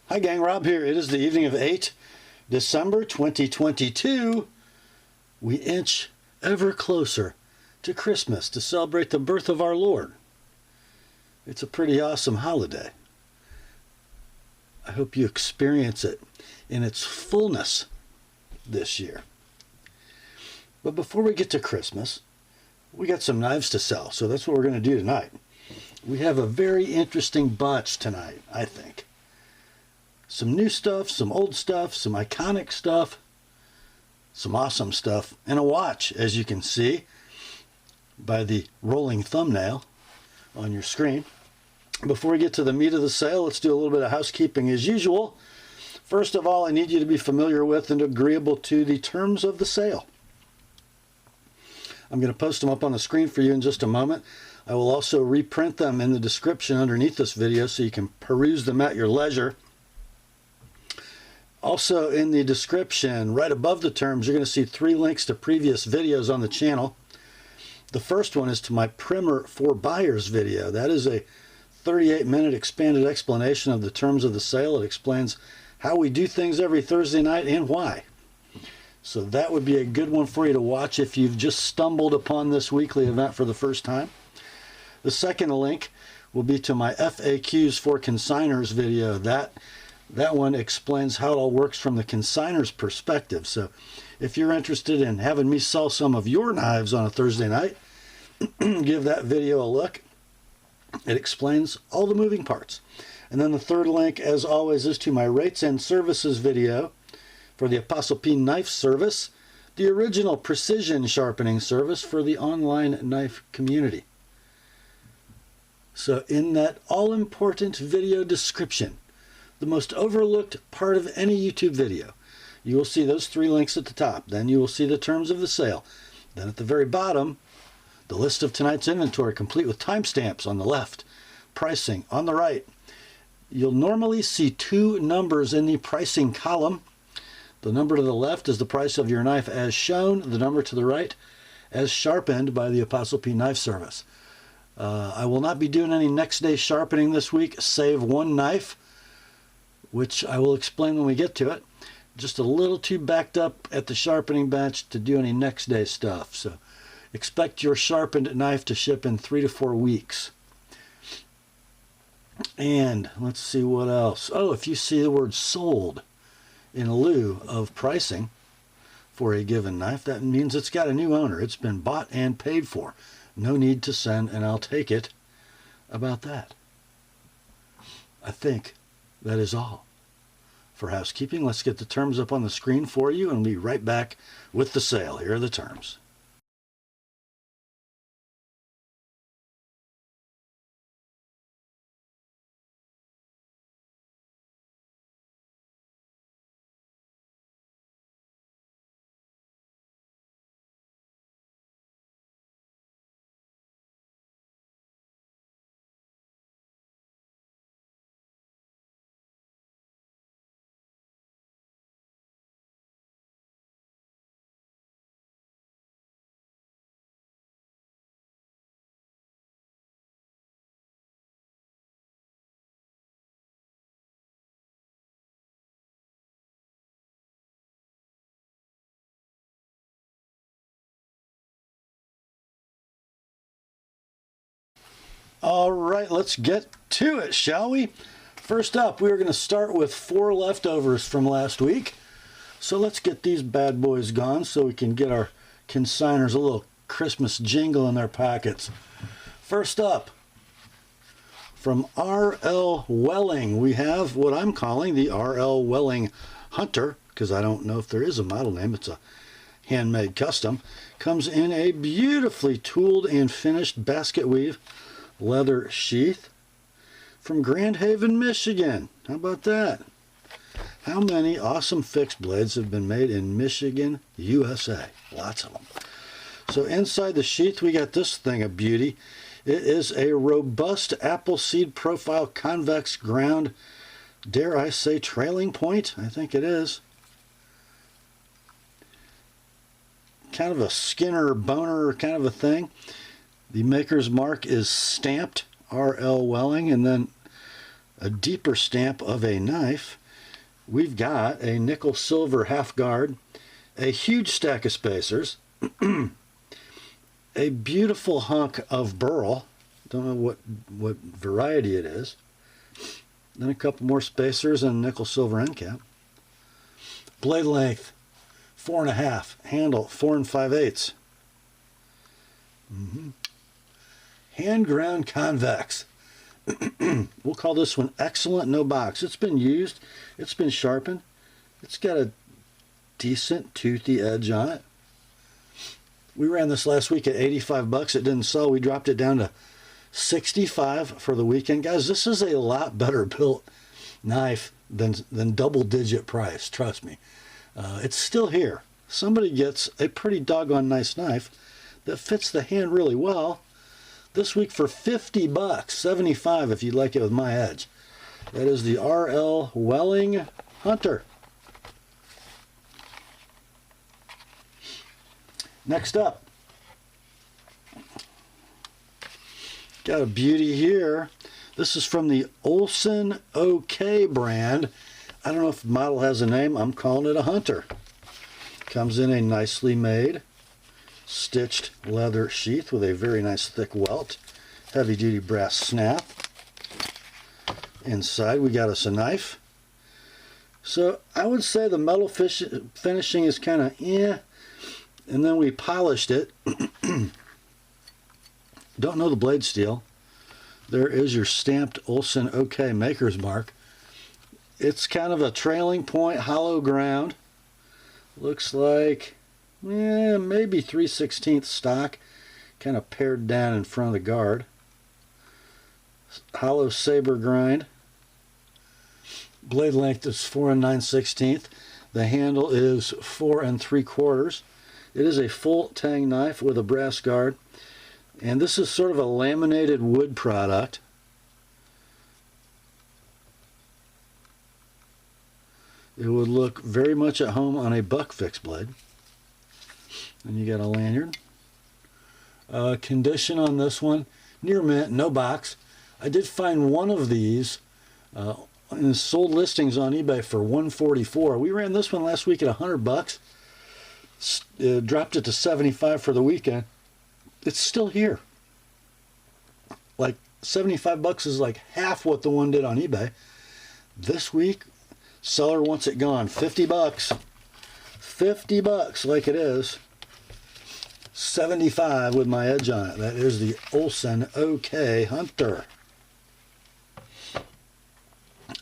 Hi gang, Rob here. It is the evening of 8 December 2022. We inch ever closer to Christmas to celebrate the birth of our Lord. It's a pretty awesome holiday. I hope you experience it in its fullness this year. But before we get to Christmas, we got some knives to sell, so that's what we're going to do tonight. We have a very interesting batch tonight, I think. Some new stuff, some old stuff, some iconic stuff, some awesome stuff, and a watch, as you can see by the rolling thumbnail on your screen. Before we get to the meat of the sale, let's do a little bit of housekeeping as usual. First of all, I need you to be familiar with and agreeable to the terms of the sale. I'm going to post them up on the screen for you in just a moment. I will also reprint them in the description underneath this video so you can peruse them at your leisure. Also in the description, right above the terms, you're going to see 3 links to previous videos on the channel. The first one is to my Primer for Buyers video. That is a 38-minute expanded explanation of the terms of the sale. It explains how we do things every Thursday night and why. So that would be a good one for you to watch if you've just stumbled upon this weekly event for the first time. The second link will be to my FAQs for Consignors video. That one explains how it all works from the consignor's perspective. So if you're interested in having me sell some of your knives on a Thursday night, give that video a look. It explains all the moving parts. And then the third link, as always, is to my rates and services video for the TheApostleP Knife Service, the original precision sharpening service for the online knife community. So in that all-important video description, the most overlooked part of any YouTube video, you will see those 3 links at the top. Then you will see the terms of the sale. Then at the very bottom, the list of tonight's inventory, complete with timestamps on the left, pricing on the right. You'll normally see 2 numbers in the pricing column. The number to the left is the price of your knife as shown. The number to the right as sharpened by the TheApostleP Knife Service. I will not be doing any next day sharpening this week, save one knife, which I will explain when we get to it. Just a little too backed up at the sharpening bench to do any next day stuff. So expect your sharpened knife to ship in 3 to 4 weeks. And let's see what else. Oh, if you see the word sold in lieu of pricing for a given knife, that means it's got a new owner. It's been bought and paid for. No need to send, and I'll take it about that. I think that is all for housekeeping. Let's get the terms up on the screen for you, and we'll be right back with the sale. Here are the terms. All right, let's get to it, shall we? First up, we're going to start with 4 leftovers from last week. So let's get these bad boys gone so we can get our consignors a little Christmas jingle in their pockets. First up, from R.L. Welling, we have what I'm calling the R.L. Welling Hunter, because I don't know if there is a model name. It's a handmade custom. Comes in a beautifully tooled and finished basket weave leather sheath from Grand Haven, Michigan. How about that? How many awesome fixed blades have been made in Michigan, USA? Lots of them. So inside the sheath, we got this thing of beauty. It is a robust Appleseed profile convex ground, dare I say trailing point? I think it is. Kind of a Skinner boner kind of a thing. The maker's mark is stamped R.L. Welling, and then a deeper stamp of a knife. We've got a nickel silver half guard, a huge stack of spacers, a beautiful hunk of burl. Don't know what variety it is. Then a couple more spacers and a nickel silver end cap. Blade length 4.5, handle 4 5/8. Hand ground convex. We'll call this one excellent, no box. It's been used, it's been sharpened, it's got a decent toothy edge on it. We ran this last week at 85 bucks. It didn't sell. We dropped it down to 65 for the weekend. Guys, this is a lot better built knife than double-digit price. Trust me. It's still here. Somebody gets a pretty doggone nice knife that fits the hand really well this week for 50 bucks, 75 if you'd like it with my edge. That is the RL Welling Hunter. Next up, got a beauty here. This is from the Olsen OK brand. I don't know if the model has a name. I'm calling it a Hunter. Comes in a nicely made stitched leather sheath with a very nice thick welt, heavy duty brass snap. Inside we got us a knife. So I would say the metal finishing is kind of and then we polished it. Don't know the blade steel. There is your stamped Olsen OK maker's mark. It's kind of a trailing point, hollow ground. Looks like maybe 3/16 stock, kind of pared down in front of the guard. Hollow saber grind. Blade length is 4 9/16. The handle is 4 3/4. It is a full tang knife with a brass guard, and this is sort of a laminated wood product. It would look very much at home on a buck fix blade. And you got a lanyard. Condition on this one, near mint, no box. I did find one of these in sold listings on eBay for $144. We ran this one last week at 100 bucks. Dropped it to 75 for the weekend. It's still here. Like 75 bucks is like half what the one did on eBay. This week, seller wants it gone. 50 bucks. 50 bucks like it is. 75 with my edge on it. That is the Olsen OK Hunter.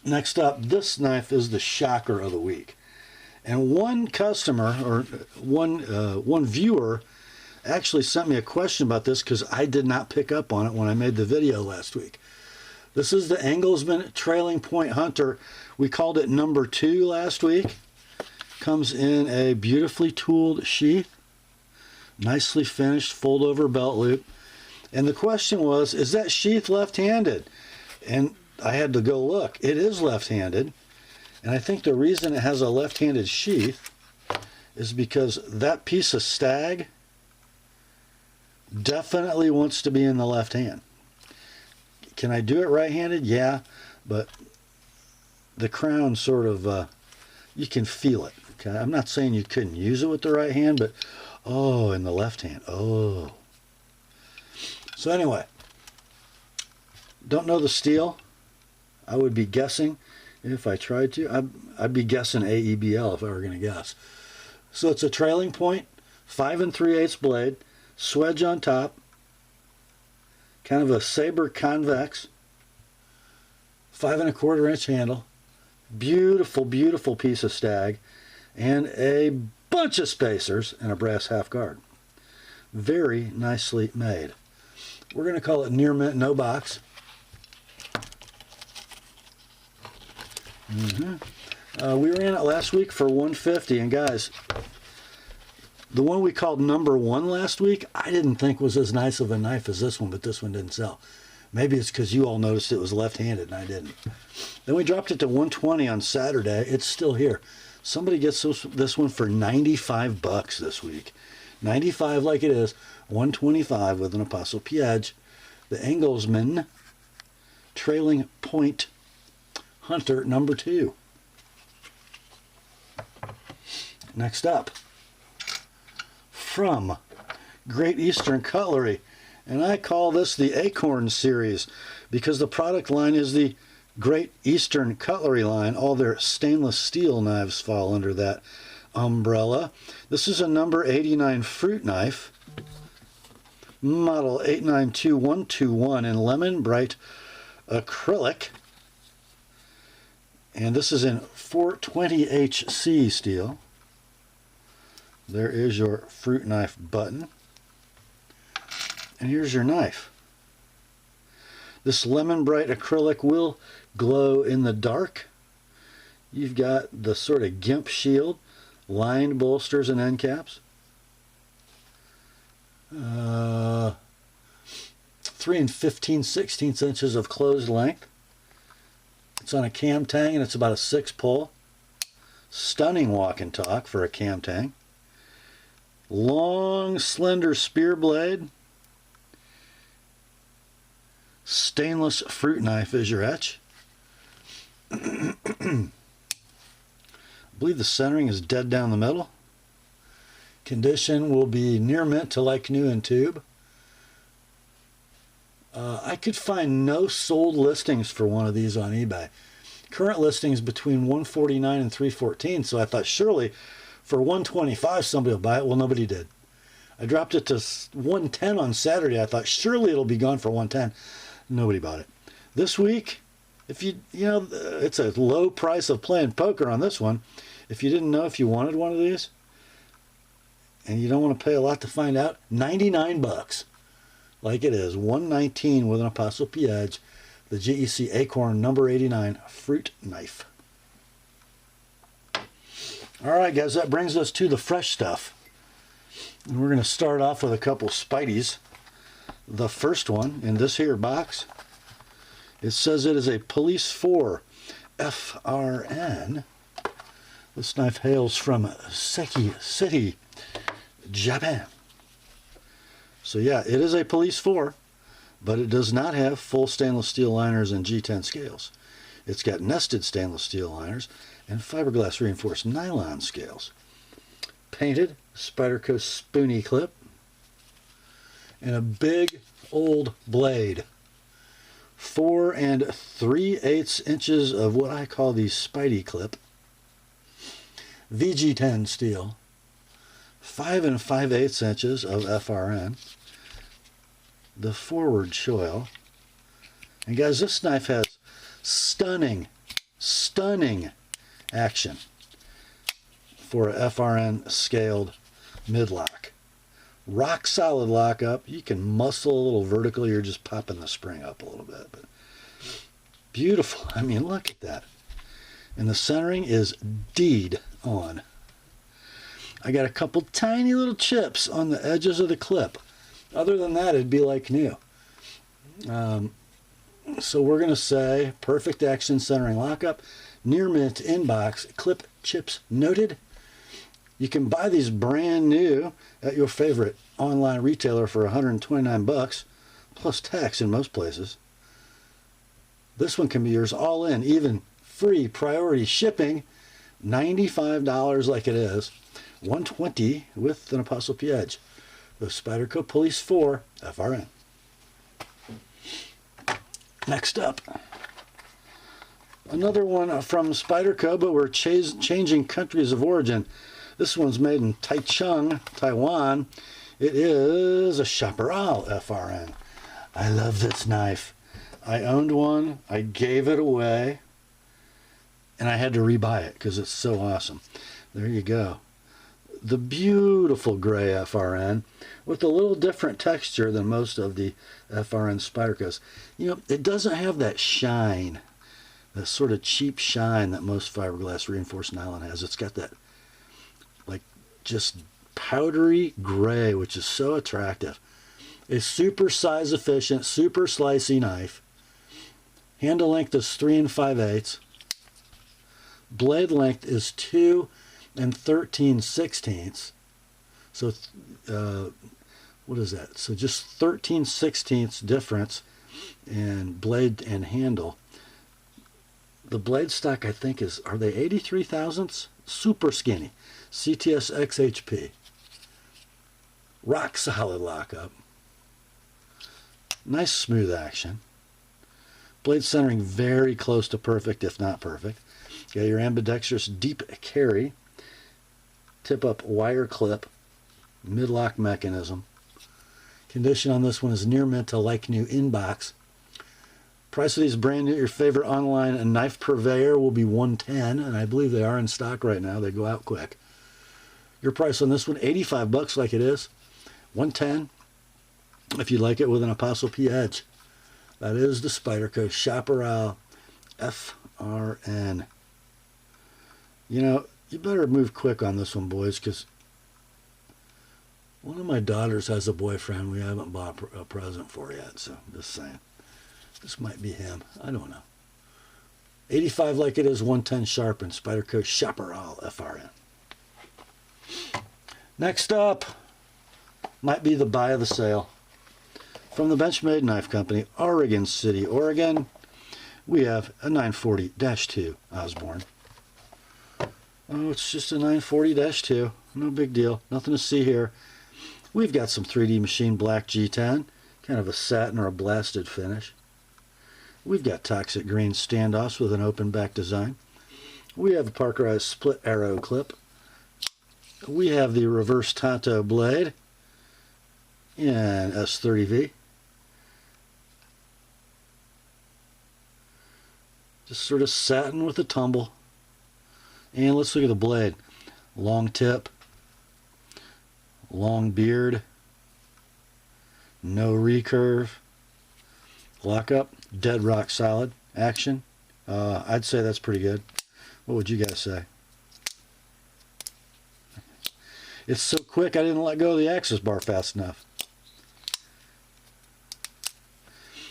Next up, this knife is the shocker of the week. And one customer, or one viewer, actually sent me a question about this because I did not pick up on it when I made the video last week. This is the Engelsman Trailing Point Hunter. We called it number 2 last week. Comes in a beautifully tooled sheath, nicely finished fold-over belt loop. And the question was, is that sheath left-handed? And I had to go look. It is left-handed. And I think the reason it has a left-handed sheath is because that piece of stag definitely wants to be in the left hand. Can I do it right-handed? Yeah, but the crown sort of, you can feel it. Okay, I'm not saying you couldn't use it with the right hand, but oh, in the left hand, oh. So anyway, don't know the steel. I would be guessing. If I tried to, I'd be guessing AEBL if I were going to guess. So it's a trailing point, 5 3/8 blade, swedge on top, kind of a saber convex, 5 1/4 inch handle, beautiful, beautiful piece of stag, and a bunch of spacers and a brass half guard. Very nicely made. We're going to call it near mint, no box. We ran it last week for $150, and guys, the one we called number 1 last week, I didn't think was as nice of a knife as this one, but this one didn't sell. Maybe it's because you all noticed it was left-handed and I didn't. Then we dropped it to $120 on Saturday. It's still here. Somebody gets this one for 95 bucks this week. 95 like it is, 125 with an TheApostleP edge. The Engelsman Trailing Point Hunter number 2. Next up, from Great Eastern Cutlery, and I call this the Acorn series because the product line is the Great Eastern Cutlery line. All their stainless steel knives fall under that umbrella. This is a number 89 fruit knife, model 892121 in lemon bright acrylic, and this is in 420HC steel. There is your fruit knife button, and here's your knife. This lemon bright acrylic will glow in the dark. You've got the sort of gimp shield, lined bolsters and end caps. 3 15/16 inches of closed length. It's on a cam tang and it's about a 6 pull. Stunning walk and talk for a cam tang. Long, slender spear blade. Stainless fruit knife is your etch. I believe the centering is dead down the middle. Condition will be near mint to like new in tube. I could find no sold listings for one of these on eBay. Current listings between $149 and $314, so I thought surely for $125 somebody will buy it. Well, nobody did. I dropped it to $110 on Saturday. I thought surely it'll be gone for $110. Nobody bought it. This week, if you know, it's a low price of playing poker on this one. If you didn't know if you wanted one of these, and you don't want to pay a lot to find out, 99 bucks. Like it is, $119 with an Apostle P edge. The GEC Acorn number 89 fruit knife. All right, guys, that brings us to the fresh stuff. And we're going to start off with a couple Spideys. The first one in this here box, it says it is a Police 4 FRN. This knife hails from Seki City, Japan. So yeah, it is a Police 4, but it does not have full stainless steel liners and G10 scales. It's got nested stainless steel liners and fiberglass reinforced nylon scales. Painted Spyderco spoony clip and a big old blade. 4 3/8 inches of what I call the Spidey clip. VG10 steel. 5 5/8 inches of FRN. The forward choil. And guys, this knife has stunning action for a FRN scaled midlock. Rock solid lockup. You can muscle a little vertical. You're just popping the spring up a little bit. But beautiful. I mean, look at that. And the centering is dead on. I got a couple tiny little chips on the edges of the clip. Other than that, it'd be like new. So we're going to say perfect action centering lockup, near mint inbox, clip chips noted. You can buy these brand new at your favorite online retailer for 129 bucks, plus tax in most places. This one can be yours all in, even free priority shipping, $95 like it is, $120 with an Apostle P edge. The Spyderco Police 4 FRN. Next up, another one from Spyderco, but we're changing countries of origin. This one's made in Taichung, Taiwan. It is a Chaparral FRN. I love this knife. I owned one, I gave it away, and I had to rebuy it because it's so awesome. There you go. The beautiful gray FRN with a little different texture than most of the FRN Spydercos. You know, it doesn't have that shine, that sort of cheap shine that most fiberglass reinforced nylon has. It's got that, like, just powdery gray, which is so attractive. It's super size efficient, super slicey knife. Handle length is 3 5/8. Blade length is 2 13/16. So what is that? So just 13/16 difference in blade and handle. The blade stock, I think, are they 83 thousandths? Super skinny. CTS XHP. Rock solid lockup. Nice smooth action. Blade centering very close to perfect, if not perfect. Got your ambidextrous deep carry. Tip up wire clip. Mid-lock mechanism. Condition on this one is near mint to like new in box. Price of these brand new, your favorite online knife purveyor will be $110, and I believe they are in stock right now. They go out quick. Your price on this one, 85 bucks like it is. $110 if you like it with an Apostle P edge. That is the Spyderco Chaparral FRN. You know, you better move quick on this one, boys, because one of my daughters has a boyfriend we haven't bought a present for yet, so just saying. This might be him. I don't know. 85 like it is, 110 sharpened. Spyderco Chaparral FRN. Next up, might be the buy of the sale. From the Benchmade Knife Company, Oregon City, Oregon, we have a 940-2 Osborne. Oh, it's just a 940-2. No big deal. Nothing to see here. We've got some 3D machine black G10, kind of a satin or a blasted finish. We've got toxic green standoffs with an open back design. We have a parkerized split arrow clip. We have the reverse Tonto blade in S30V. Just sort of satin with a tumble. And let's look at the blade. Long tip. Long beard. No recurve. Lockup. Dead rock solid. Action. I'd say that's pretty good. What would you guys say? It's so quick I didn't let go of the access bar fast enough.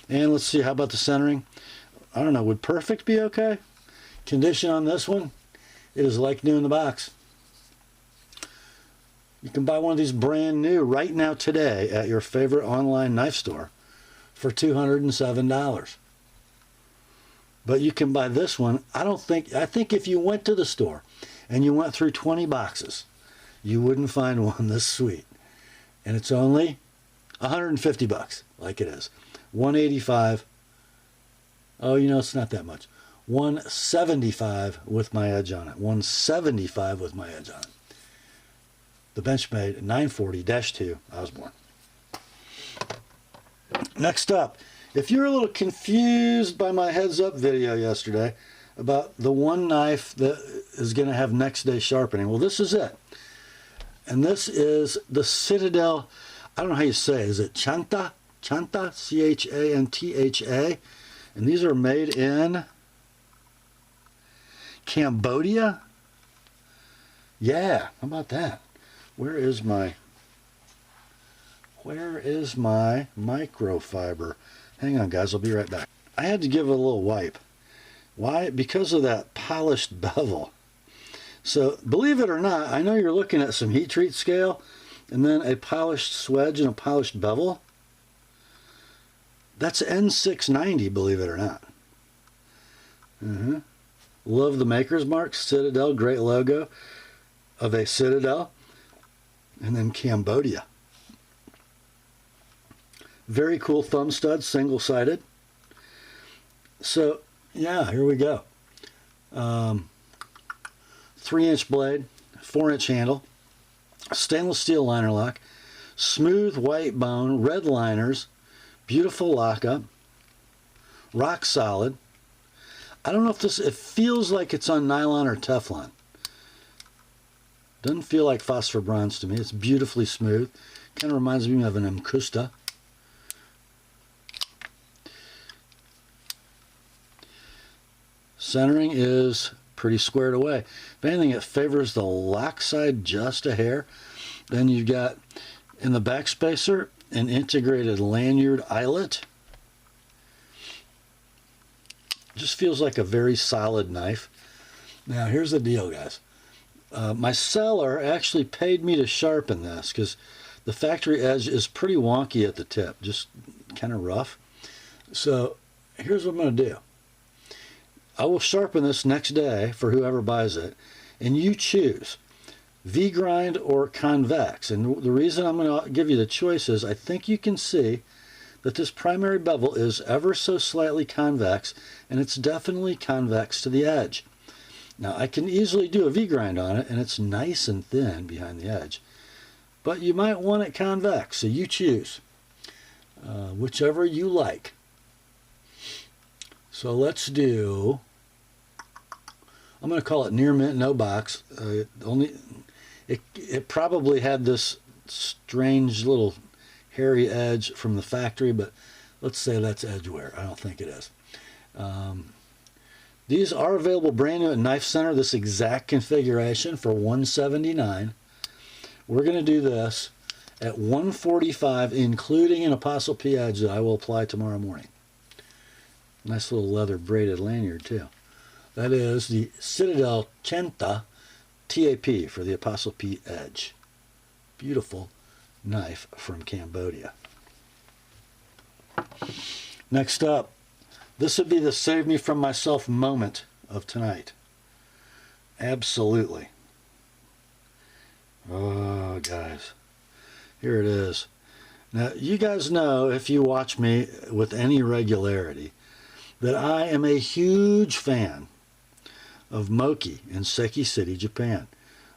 And let's see, how about the centering? I don't know, would perfect be okay? Condition on this one, it is like new in the box. You can buy one of these brand new right now today at your favorite online knife store for $207. But you can buy this one, I think if you went to the store and you went through 20 boxes, you wouldn't find one this sweet. And it's only 150 bucks, like it is. 185. Oh, you know, it's not that much. 175 with my edge on it. 175 with my edge on it. The Benchmade 940-2 Osborne. Next up, if you're a little confused by my heads up video yesterday about the one knife that is going to have next day sharpening, well, this is it. And this is the Citadel, I don't know how you say it. Is it Chantha? Chantha? C-H-A-N-T-H-A. And these are made in Cambodia? Yeah, how about that? Where is my microfiber? Hang on, guys, I'll be right back. I had to give it a little wipe. Why? Because of that polished bevel. So, believe it or not, I know you're looking at some heat treat scale and then a polished swedge and a polished bevel. That's N690, believe it or not. Love the maker's mark, Citadel, great logo of a Citadel. And then Cambodia. Very cool thumb stud, single-sided. So, yeah, here we go. 3-inch blade, 4-inch handle, stainless steel liner lock, smooth white bone, red liners, beautiful lockup, rock solid. I don't know if this, it feels like it's on nylon or Teflon. Doesn't feel like phosphor bronze to me. It's beautifully smooth. Kind of reminds me of an Mkusta. Centering is pretty squared away. If anything, it favors the lock side just a hair. Then you've got in the back spacer an integrated lanyard eyelet. Just feels like a very solid knife. Now here's the deal, guys. My seller actually paid me to sharpen this because the factory edge is pretty wonky at the tip, just kind of rough. So here's what I'm going to do. I will sharpen this next day for whoever buys it, and you choose V-grind or convex. And the reason I'm going to give you the choice is I think you can see that this primary bevel is ever so slightly convex, and it's definitely convex to the edge. Now I can easily do a V-grind on it, and it's nice and thin behind the edge, but you might want it convex, so you choose whichever you like. So let's do, I'm going to call it near mint, no box. It probably had this strange little hairy edge from the factory, but let's say that's edge wear. I don't think it is. These are available brand new at Knife Center, this exact configuration for $179. We're going to do this at $145, including an ApostleP edge that I will apply tomorrow morning. Nice little leather braided lanyard too. That is the Citadel Chantha TAP for the ApostleP edge. Beautiful knife from Cambodia. Next up, this would be the save me from myself moment of tonight. Absolutely. Oh, guys. Here it is. Now, you guys know, if you watch me with any regularity, that I am a huge fan of Moki in Seki City, Japan.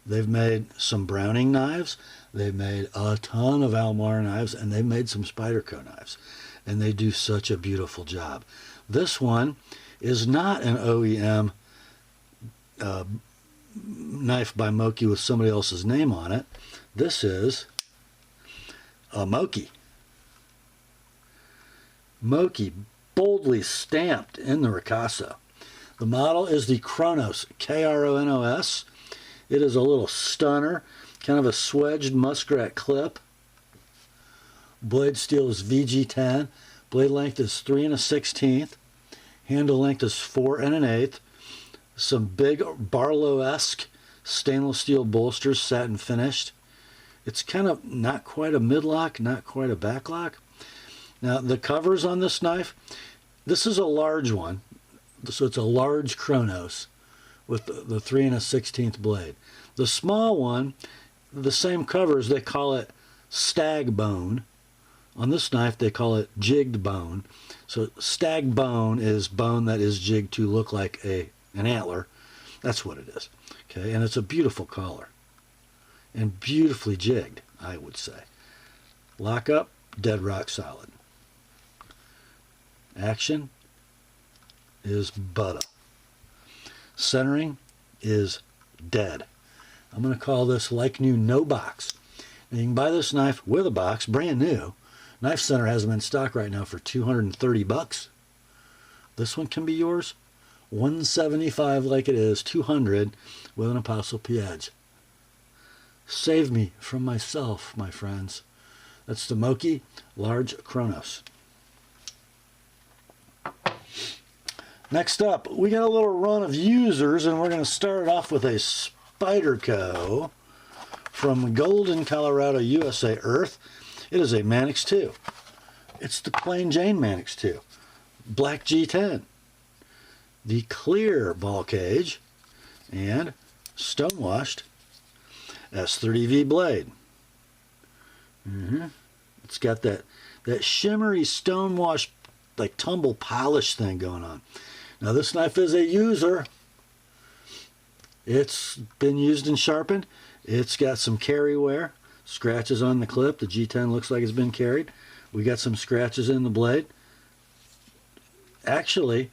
They've made some Browning knives, they've made a ton of Almar knives, and they've made some Spyderco knives. And they do such a beautiful job. This one is not an OEM knife by Moki with somebody else's name on it. This is a Moki. Moki, boldly stamped in the ricasso. The model is the Kronos, Kronos. It is a little stunner, kind of a swedged muskrat clip. Blade steel is VG10. Blade length is 3 1/16. Handle length is 4 1/8. Some big Barlow-esque stainless steel bolsters, satin finished. It's kind of not quite a midlock, not quite a backlock. Now the covers on this knife, this is a large one, so it's a large Kronos with the 3 1/16 blade. The small one, the same covers, they call it stag bone. On this knife they call it jigged bone. So stag bone is bone that is jigged to look like an antler. That's what it is. Okay, and it's a beautiful collar and beautifully jigged, I would say. Lock up, dead rock solid. Action is butter. Centering is dead. I'm going to call this like new, no box. And you can buy this knife with a box, brand new. Knife Center has them in stock right now for $230. This one can be yours. $175 like it is, $200 with an ApostleP edge. Save me from myself, my friends. That's the Moki Large Kronos. Next up, we got a little run of users, and we're going to start off with a Spyderco from Golden, Colorado, USA, Earth. It is a Manix 2. It's the plain Jane Manix 2. Black G10. The clear ball cage and stonewashed S30V blade. It's got that shimmery stonewash, like tumble polish thing going on. Now this knife is a user. It's been used and sharpened. It's got some carry wear, scratches on the clip. The G10 looks like it's been carried. We got some scratches in the blade. Actually,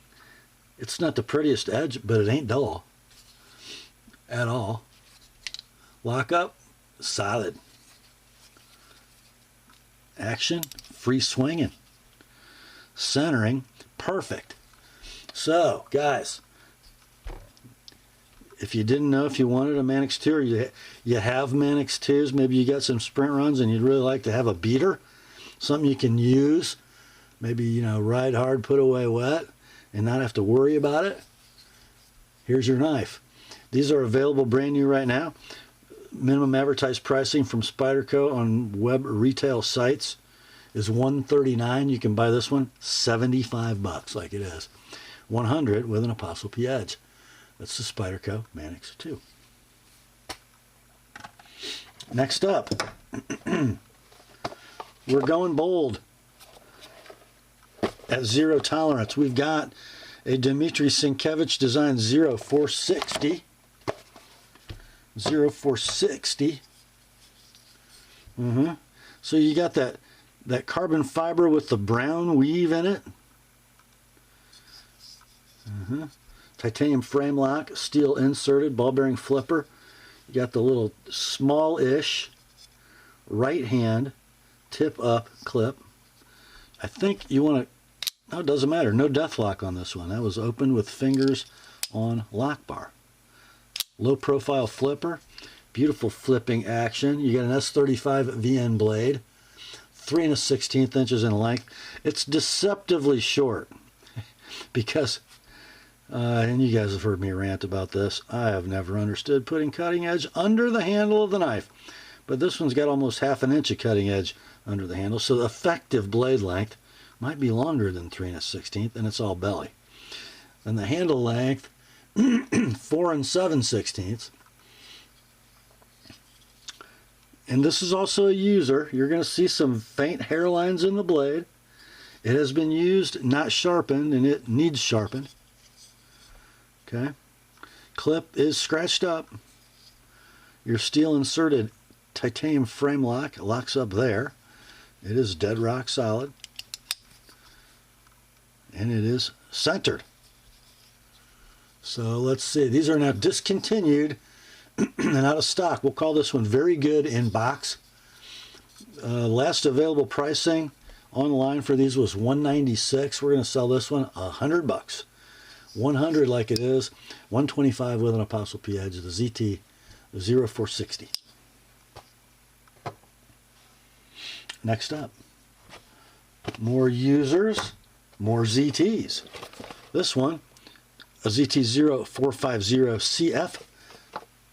it's not the prettiest edge, but it ain't dull at all. Lock up, solid. Action, free swinging. Centering, perfect. So, guys, if you didn't know if you wanted a Manix 2 or you have Manix 2s, maybe you got some sprint runs and you'd really like to have a beater, something you can use, maybe, you know, ride hard, put away wet, and not have to worry about it, here's your knife. These are available brand new right now. Minimum advertised pricing from Spyderco on web retail sites is $139. You can buy this one $75 like it is. 100 with an ApostleP edge. That's the Spyderco Manix 2. Next up, we're going bold at zero tolerance. We've got a Dmitry Sienkiewicz design 0460. 0460. So you got that carbon fiber with the brown weave in it. Titanium frame lock, steel inserted, ball bearing flipper. You got the little small-ish right hand tip up clip. I think you want to, no, it doesn't matter. No death lock on this one. That was open with fingers on lock bar. Low profile flipper. Beautiful flipping action. You got an S35 VN blade. 3 1/16 inches in length. It's deceptively short because, and you guys have heard me rant about this, I have never understood putting cutting edge under the handle of the knife. But this one's got almost ½ inch of cutting edge under the handle, so the effective blade length might be longer than 3 1/16, and it's all belly. And the handle length, 4 7/16. And this is also a user. You're going to see some faint hairlines in the blade. It has been used, not sharpened, and it needs sharpened. Okay. Clip is scratched up. Your steel inserted titanium frame lock locks up there. It is dead rock solid. And it is centered. So let's see. These are now discontinued and out of stock. We'll call this one very good in box. Last available pricing online for these was $196. We're going to sell this one $100. 100 like it is. 125 with an ApostleP edge. The ZT 0460. Next up, more users, more ZTs. This one, a ZT 0450 CF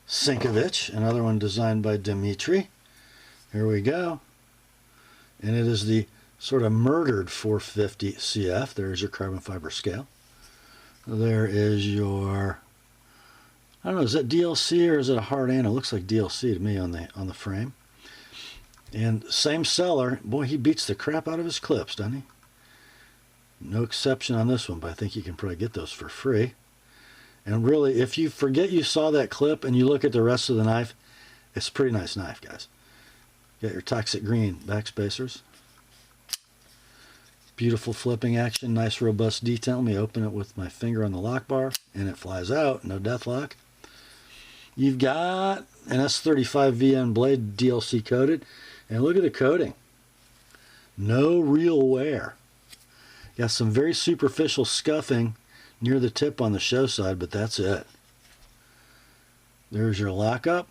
Sienkiewicz, another one designed by Dmitry. Here we go. And it is the sort of murdered 450 CF. There's your carbon fiber scale. There is your, I don't know, is that DLC or is it a hard anno? It looks like DLC to me on the frame. And same seller. Boy, he beats the crap out of his clips, doesn't he? No exception on this one, but I think you can probably get those for free. And really, if you forget you saw that clip and you look at the rest of the knife, it's a pretty nice knife, guys. You got your toxic green backspacers. Beautiful flipping action, nice robust detail. Let me open it with my finger on the lock bar, and it flies out, no death lock. You've got an S35 VN blade DLC coated, and look at the coating. No real wear. Got some very superficial scuffing near the tip on the show side, but that's it. There's your lockup.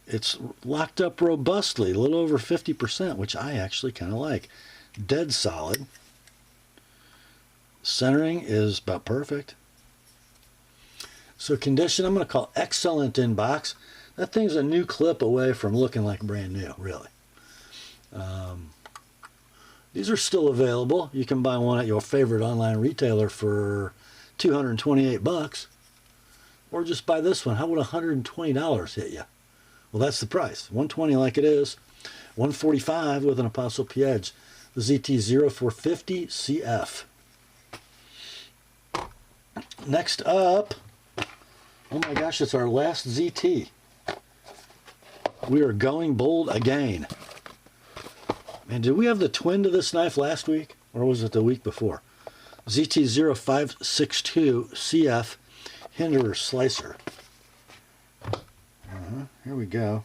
It's locked up robustly, a little over 50%, which I actually kind of like. Dead solid. Centering is about perfect. So condition, I'm going to call excellent in box. That thing's a new clip away from looking like brand new, really. These are still available. You can buy one at your favorite online retailer for $228, or just buy this one. How would $120 hit you? Well, that's the price. $120 like it is. $145 with an ApostleP edge. The ZT 0450 CF. Next up, oh my gosh, it's our last ZT. We are going bold again. Man, did we have the twin to this knife last week? Or was it the week before? ZT 0562 CF Hinderer Slicer. Here we go.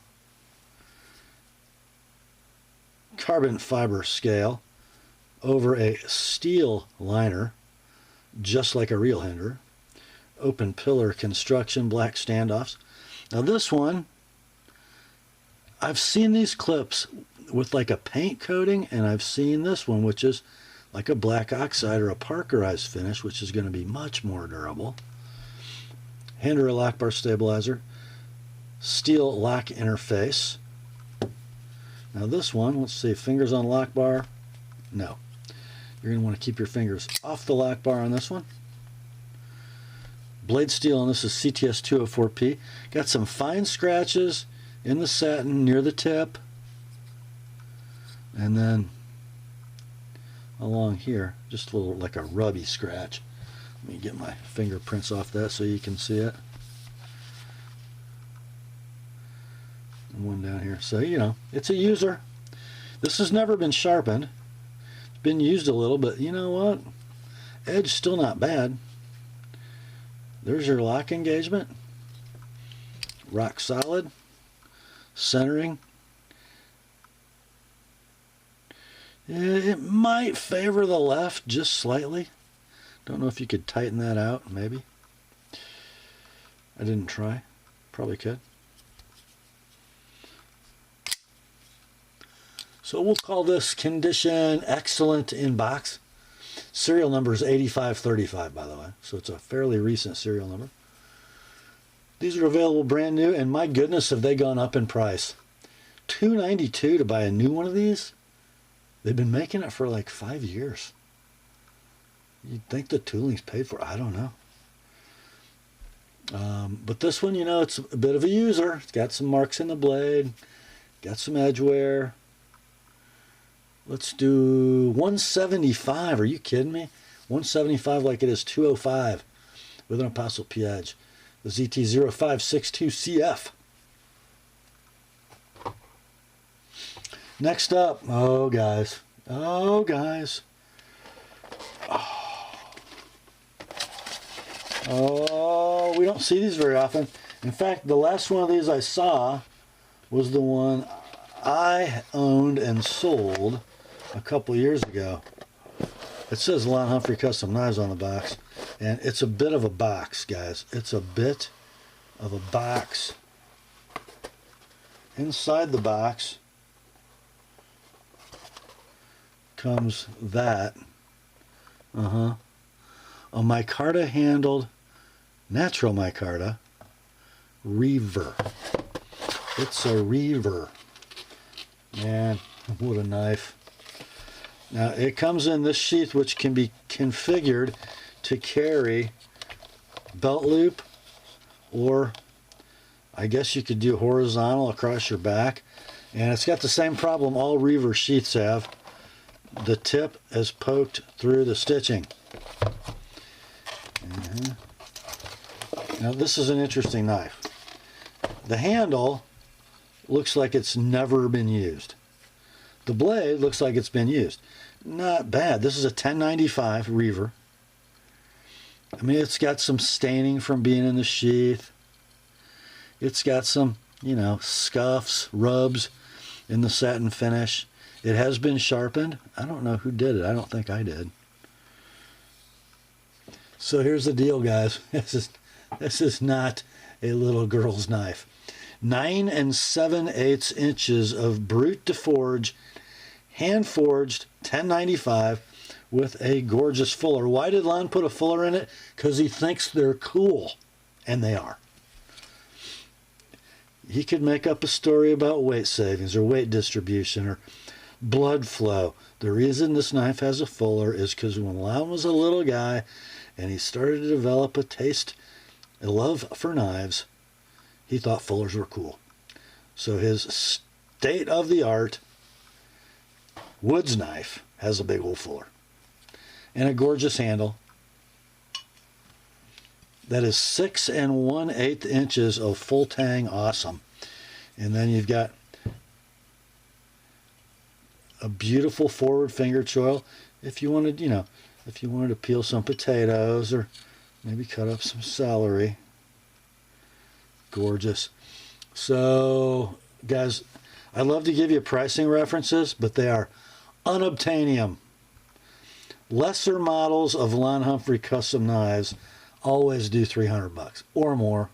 Carbon fiber scale over a steel liner, just like a real Hinderer. Open pillar construction, black standoffs. Now this one, I've seen these clips with like a paint coating, and I've seen this one which is like a black oxide or a parkerized finish, which is going to be much more durable. Hinderer lock bar stabilizer, steel lock interface. Now this one, let's see, fingers on lock bar, no. You're going to want to keep your fingers off the lock bar on this one. Blade steel on this is CTS 204P. Got some fine scratches in the satin near the tip. And then along here, just a little like a rubby scratch. Let me get my fingerprints off that so you can see it. And one down here. So, you know, it's a user. This has never been sharpened. It's been used a little, but you know what? Edge still not bad. There's your lock engagement. Rock solid. Centering. It might favor the left just slightly. Don't know if you could tighten that out, maybe. I didn't try. Probably could. So we'll call this condition excellent in box. Serial number is 8535, by the way. So it's a fairly recent serial number. These are available brand new, and my goodness, have they gone up in price. $292 to buy a new one of these? They've been making it for like 5 years. You'd think the tooling's paid for. I don't know. But this one, you know, it's a bit of a user. It's got some marks in the blade. Got some edge wear. Let's do 175. Are you kidding me? 175 like it is 205 with an ApostleP edge. The ZT0562CF. Next up, oh guys, oh, we don't see these very often. In fact, the last one of these I saw was the one I owned and sold a couple years ago. It says Lon Humphrey Custom Knives on the box, and it's a bit of a box, guys. It's a bit of a box. Inside the box comes that, a micarta handled, natural micarta, Reaver. It's a Reaver. Man, what a knife. Now it comes in this sheath, which can be configured to carry belt loop, or I guess you could do horizontal across your back. And it's got the same problem all Reaver sheaths have. The tip is poked through the stitching. Now this is an interesting knife. The handle looks like it's never been used. The blade looks like it's been used. Not bad. This is a 1095 Reaver. I mean, it's got some staining from being in the sheath. It's got some, you know, scuffs, rubs in the satin finish. It has been sharpened. I don't know who did it. I don't think I did. So here's the deal, guys. This is not a little girl's knife. 9 7/8 inches of brute to forge, hand forged, 1095 with a gorgeous fuller. Why did Lon put a fuller in it? Because he thinks they're cool, and they are. He could make up a story about weight savings or weight distribution or blood flow. The reason this knife has a fuller is because when Lon was a little guy and he started to develop a taste, a love for knives, he thought fullers were cool. So his state-of-the-art Woods knife has a big old fuller and a gorgeous handle. That is 6 1/8 inches of full tang awesome. And then you've got a beautiful forward finger choil. If you wanted, you know, if you wanted to peel some potatoes or maybe cut up some celery. Gorgeous. So, guys, I love to give you pricing references, but they are unobtainium. Lesser models of Lon Humphrey custom knives always do $300 or more.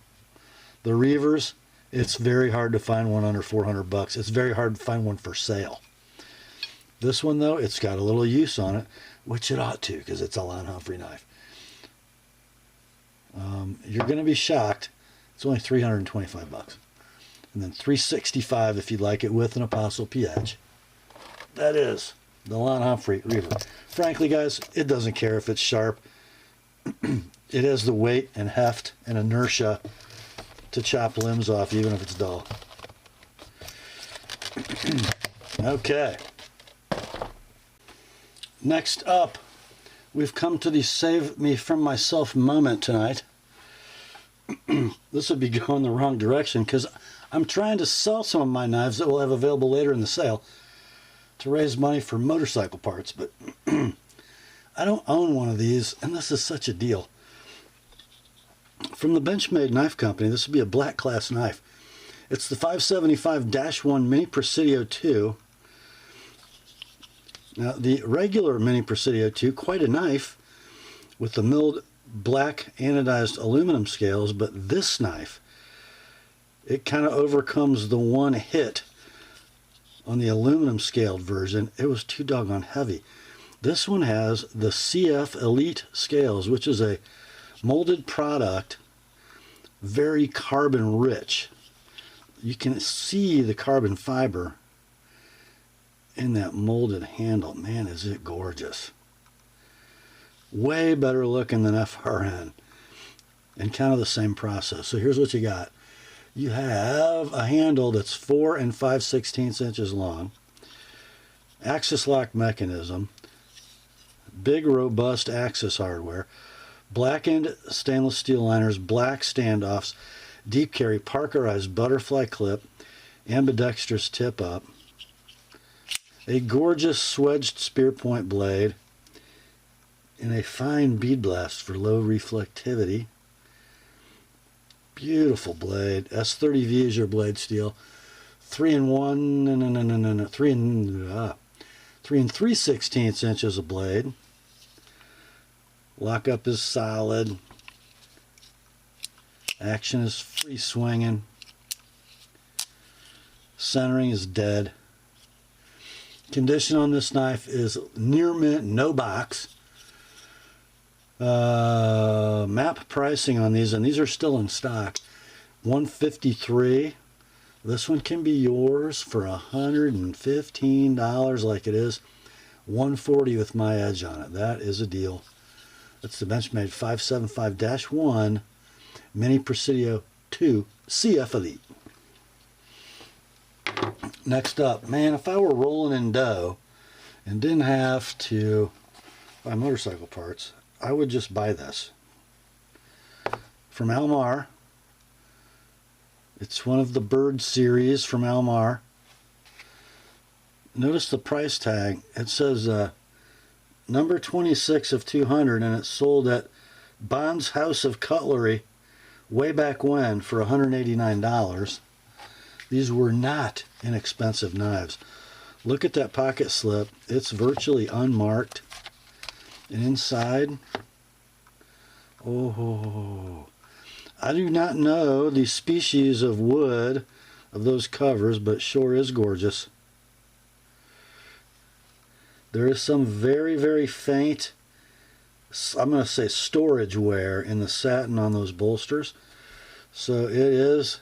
The Reavers, it's very hard to find one under $400. It's very hard to find one for sale. This one, though, it's got a little use on it, which it ought to, because it's a Lon Humphrey knife. You're going to be shocked. It's only $325. And then $365 if you like it with an ApostleP edge. That is the Humphrey Reaver. Frankly, guys, it doesn't care if it's sharp. It has the weight and heft and inertia to chop limbs off, even if it's dull. Okay. Next up, we've come to the save me from myself moment tonight. This would be going the wrong direction because I'm trying to sell some of my knives that we'll have available later in the sale to raise money for motorcycle parts, but I don't own one of these, and this is such a deal. From the Benchmade Knife Company, this would be a black class knife. It's the 575-1 Mini Presidio 2. Now, the regular Mini Presidio 2, quite a knife with the milled black anodized aluminum scales, but this knife, it kind of overcomes the one hit on the aluminum scaled version. It was too doggone heavy. This one has the CF Elite scales, which is a molded product, very carbon rich. You can see the carbon fiber in that molded handle. Man, is it gorgeous. Way better looking than FRN, and kind of the same process. So here's what you got. You have a handle that's 4 5/16 inches long, axis lock mechanism, big robust axis hardware, blackened stainless steel liners, black standoffs, deep carry Parkerized butterfly clip, ambidextrous tip up, a gorgeous swedged spear point blade, and a fine bead blast for low reflectivity. Beautiful blade. S30V is your blade steel. 3 3/16 inches of blade. Lockup is solid. Action is free swinging. Centering is dead. Condition on this knife is near mint, no box. Map pricing on these, and these are still in stock, $153. This one can be yours for $115 like it is, $140 with my edge on it. That is a deal. That's the Benchmade 575-1 Mini Presidio 2 CF Elite. Next up, man, if I were rolling in dough and didn't have to buy motorcycle parts, I would just buy this. From Almar. It's one of the Bird series from Almar. Notice the price tag. It says number 26 of 200, and it's sold at Bond's House of Cutlery way back when for $189. These were not inexpensive knives. Look at that pocket slip. It's virtually unmarked. And inside, oh, I do not know the species of wood of those covers, but it sure is gorgeous. There is some very, very faint, I'm going to say storage wear in the satin on those bolsters. So it is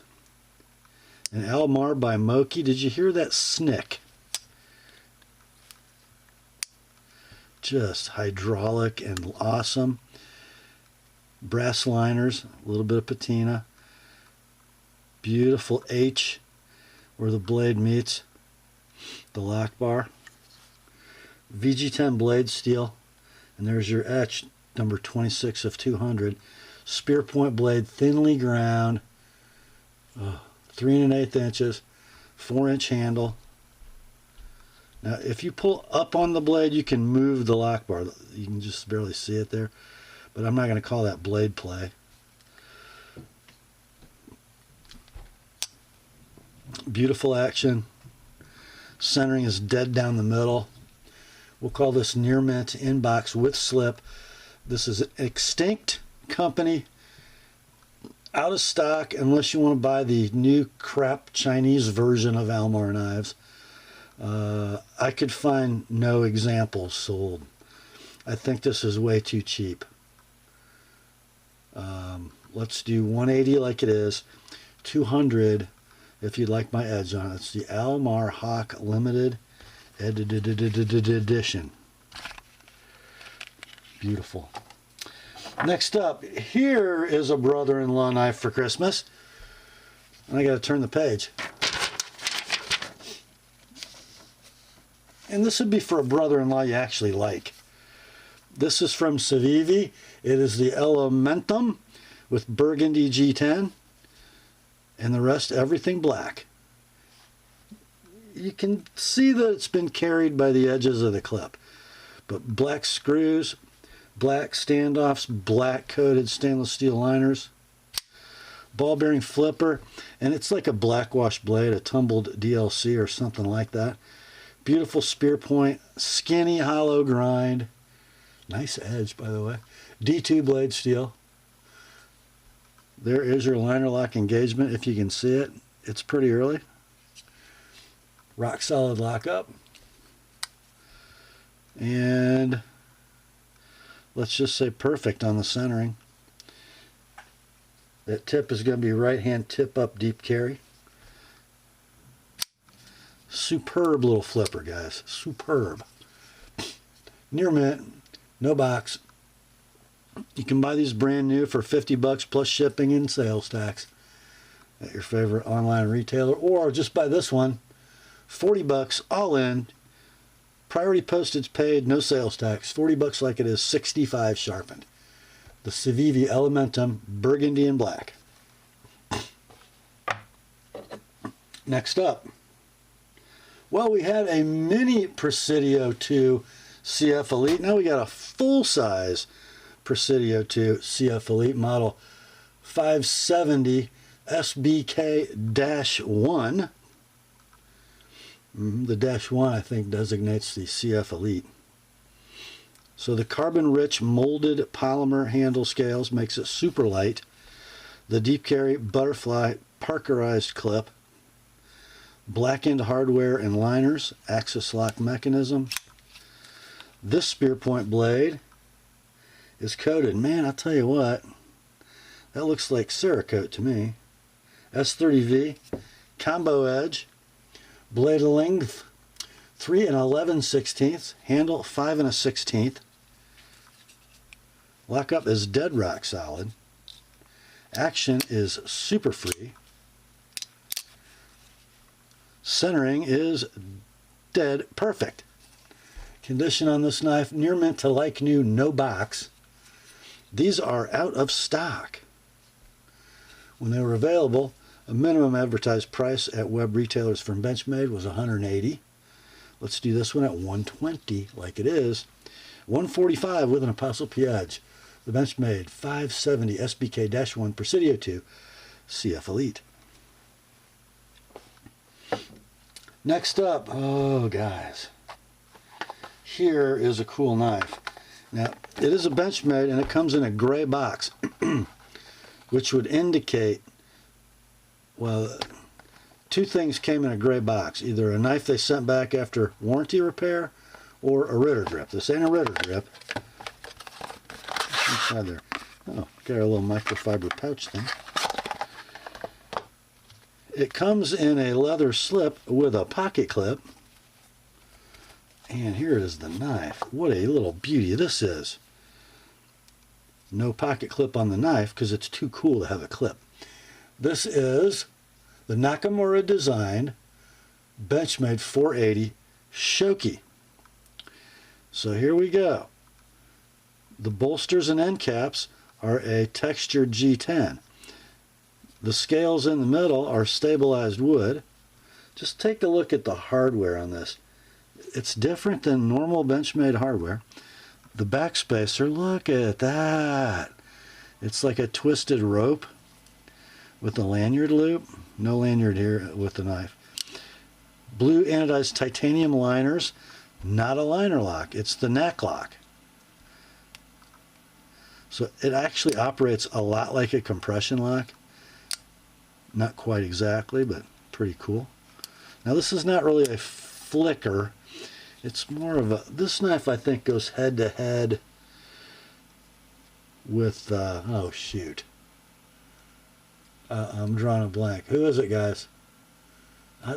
an Almar by Moki. Did you hear that snick? Just hydraulic and awesome. Brass liners, a little bit of patina. Beautiful H where the blade meets the lock bar. VG10 blade steel, and there's your etch, number 26 of 200. Spear point blade, thinly ground, 3 1/8 inches, 4-inch handle. Now, if you pull up on the blade, you can move the lock bar. You can just barely see it there, but I'm not going to call that blade play. Beautiful action. Centering is dead down the middle. We'll call this near mint inbox with slip. This is an extinct company, out of stock unless you want to buy the new crap Chinese version of Almar knives. I could find no examples sold. I think this is way too cheap. Let's do 180 like it is, 200 if you'd like my edge on it. It's the Mar Hawk Ltd edition. Beautiful. Next up, here is a brother-in-law knife for Christmas. And I got to turn the page. And this would be for a brother-in-law you actually like. This is from Civivi. It is the Elementum with burgundy G10. And the rest, everything black. You can see that it's been carried by the edges of the clip. But black screws, black standoffs, black coated stainless steel liners, ball bearing flipper, and it's like a black wash blade, a tumbled DLC or something like that. Beautiful spear point, skinny hollow grind, nice edge by the way, D2 blade steel. There is your liner lock engagement if you can see it. It's pretty early. Rock solid lockup. And let's just say perfect on the centering. That tip is going to be right hand tip up deep carry. Superb little flipper, guys. Superb. Near mint, no box. You can buy these brand new for $50 plus shipping and sales tax at your favorite online retailer, or just buy this one, $40 all in. Priority postage paid, no sales tax. $40 like it is, $65 sharpened. The Civivi Elementum, burgundy and black. Next up, well, we had a mini Presidio 2 CF Elite. Now we got a full-size Presidio 2 CF Elite model 570 SBK-1. The -1 I think designates the CF Elite. So the carbon-rich molded polymer handle scales makes it super light. The deep carry butterfly parkerized clip. Blackened hardware and liners, axis lock mechanism. This spear point blade is coated. Man, I'll tell you what, that looks like Cerakote to me. S30V, combo edge, blade length 3 11/16, handle 5 1/16. Lockup is dead rock solid. Action is super free. Centering is dead perfect. Condition on this knife, near mint to like new, no box. These are out of stock. When they were available, a minimum advertised price at web retailers from Benchmade was $180. Let's do this one at $120 like it is. $145 with an ApostleP edge. The Benchmade 570 SBK-1 Presidio 2 CF Elite. Next up, oh guys, here is a cool knife. Now, it is a Benchmade and it comes in a gray box, which would indicate, well, two things came in a gray box. Either a knife they sent back after warranty repair or a Ritter grip. This ain't a Ritter grip. What's inside there? Oh, got our little microfiber pouch thing. It comes in a leather slip with a pocket clip. And here is the knife. What a little beauty this is. No pocket clip on the knife because it's too cool to have a clip. This is the Nakamura designed Benchmade 480 Shoki. So here we go. The bolsters and end caps are a textured G10. The scales in the middle are stabilized wood. Just take a look at the hardware on this. It's different than normal Benchmade hardware. The backspacer, look at that. It's like a twisted rope with a lanyard loop. No lanyard here with the knife. Blue anodized titanium liners, not a liner lock. It's the neck lock. So it actually operates a lot like a compression lock. Not quite exactly, but pretty cool. Now this is not really a flicker. It's more of a, this knife I think goes head to head with, oh shoot. I'm drawing a blank. Who is it, guys?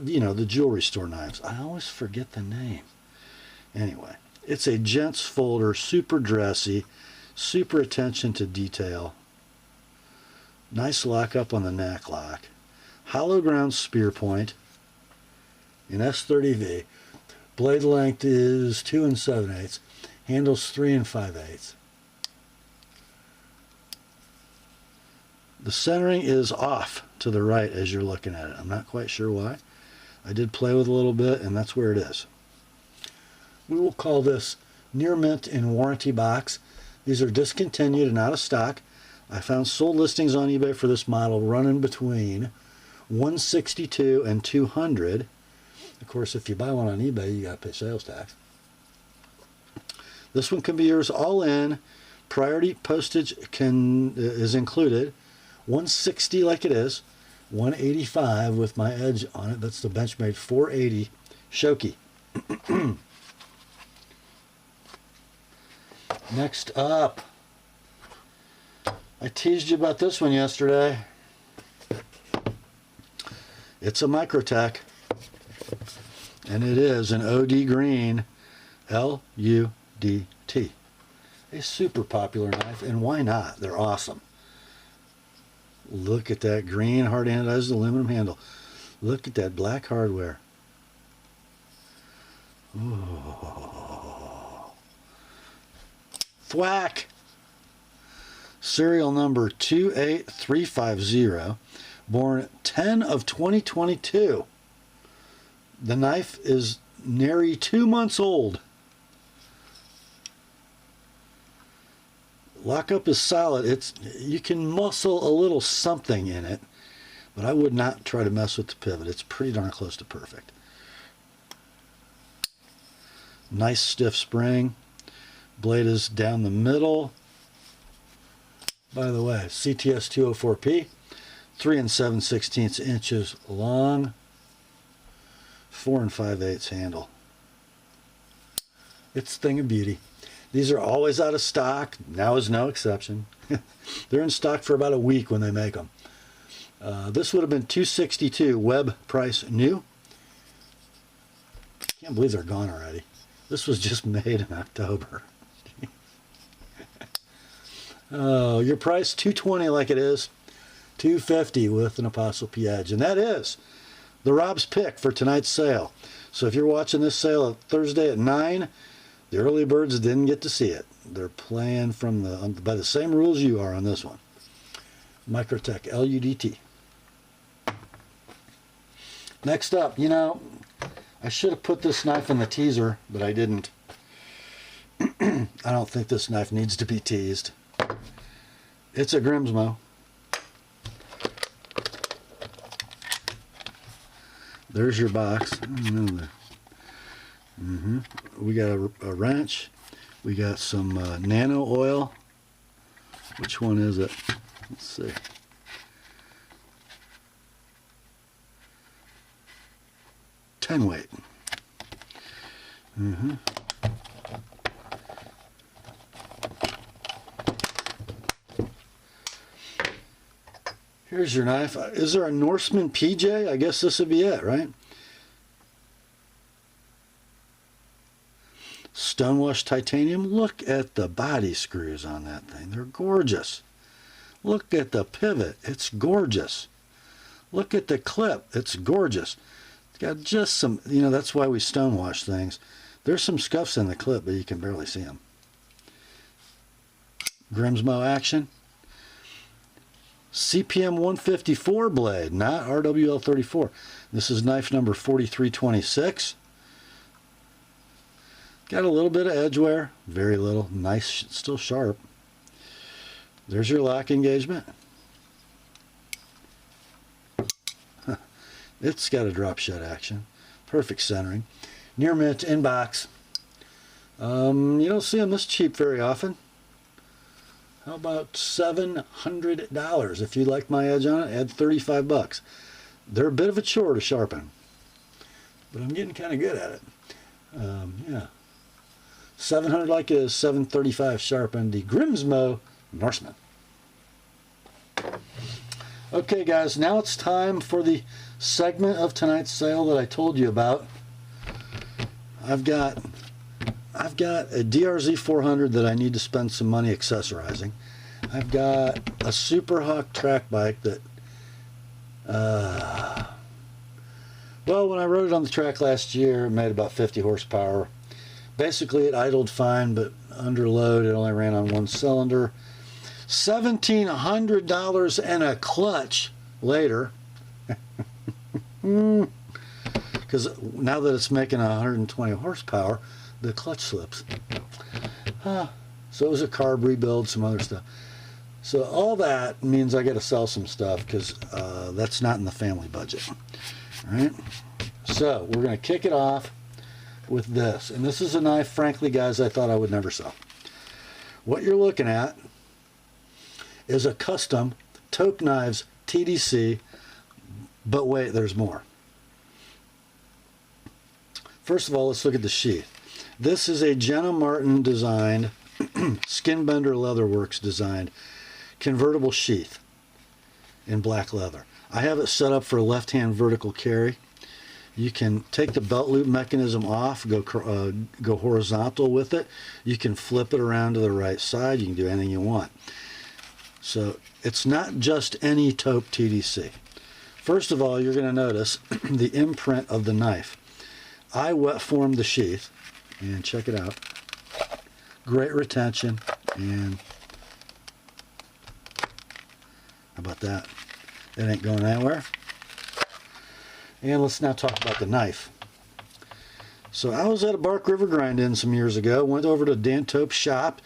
You know, the jewelry store knives. I always forget the name. Anyway, it's a gents folder, super dressy, super attention to detail. Nice lockup on the neck lock. Hollow ground spear point in S30V. Blade length is 2 7/8. Handles 3 5/8. The centering is off to the right as you're looking at it. I'm not quite sure why. I did play with it a little bit, and that's where it is. We will call this near mint in warranty box. These are discontinued and out of stock. I found sold listings on eBay for this model running between $162 and $200. Of course, if you buy one on eBay, you got to pay sales tax. This one can be yours all in. Priority postage is included. $160 like it is. $185 with my edge on it. That's the Benchmade 480 Shoki. Next up, I teased you about this one yesterday. It's a Microtech, and it is an OD green LUDT. A super popular knife, and why not? They're awesome. Look at that green hard anodized aluminum handle. Look at that black hardware. Oh. Thwack! Serial number 28350, born 10 of 2022. The knife is nary 2 months old. Lockup is solid. You can muscle a little something in it, but I would not try to mess with the pivot. It's pretty darn close to perfect. Nice stiff spring. Blade is down the middle. By the way, CTS 204P, 3 7/16 inches long, 4 5/8 handle. It's a thing of beauty. These are always out of stock. Now is no exception. They're in stock for about a week when they make them. This would have been $262 web price new. Can't believe they're gone already. This was just made in October. Oh, your price $220 like it is, $250 with an ApostleP edge, and that is the Rob's pick for tonight's sale. So if you're watching this sale Thursday at 9, the early birds didn't get to see it. They're playing by the same rules you are on this one. Microtech LUDT. Next up, you know, I should have put this knife in the teaser, but I didn't. I don't think this knife needs to be teased. It's a Grimsmo. There's your box. We got a wrench. We got some nano oil. Which one is it? Let's see. Ten weight. Here's your knife. Is there a Norseman PJ? I guess this would be it, right? Stonewashed titanium. Look at the body screws on that thing. They're gorgeous. Look at the pivot. It's gorgeous. Look at the clip. It's gorgeous. It's got just some, you know, that's why we stonewash things. There's some scuffs in the clip, but you can barely see them. Grimsmo action. CPM 154 blade, not RWL 34. This is knife number 4326. Got a little bit of edge wear, very little, nice, still sharp. There's your lock engagement. It's got a drop shut action, perfect centering. Near mint in box. You don't see them this cheap very often. How about $700? If you like my edge on it, add 35 bucks. They're a bit of a chore to sharpen, but I'm getting kind of good at it. Yeah. 700 like it is, 735 sharpened. The Grimsmo Norseman. Okay guys, now it's time for the segment of tonight's sale that I told you about. I've got a DRZ 400 that I need to spend some money accessorizing. I've got a Super Hawk track bike that well, when I rode it on the track last year, it made about 50 horsepower. Basically, it idled fine, but under load, it only ran on one cylinder. $1,700 and a clutch later. Because now that it's making 120 horsepower, the clutch slips. So it was a carb rebuild, some other stuff. So all that means I got to sell some stuff because that's not in the family budget. All right. So we're going to kick it off with this. And this is a knife, frankly, guys, I thought I would never sell. What you're looking at is a custom Taupe Knives TDC, but wait, there's more. First of all, let's look at the sheath. This is a Jenna Martin designed, Skinbender Leatherworks designed, convertible sheath in black leather. I have it set up for a left-hand vertical carry. You can take the belt loop mechanism off, go horizontal with it. You can flip it around to the right side. You can do anything you want. So it's not just any taupe TDC. First of all, you're going to notice the imprint of the knife. I wet formed the sheath, and check it out. Great retention, and how about that? It ain't going anywhere. And let's now talk about the knife. So I was at a Bark River grind-in some years ago, went over to Dan Taupe's shop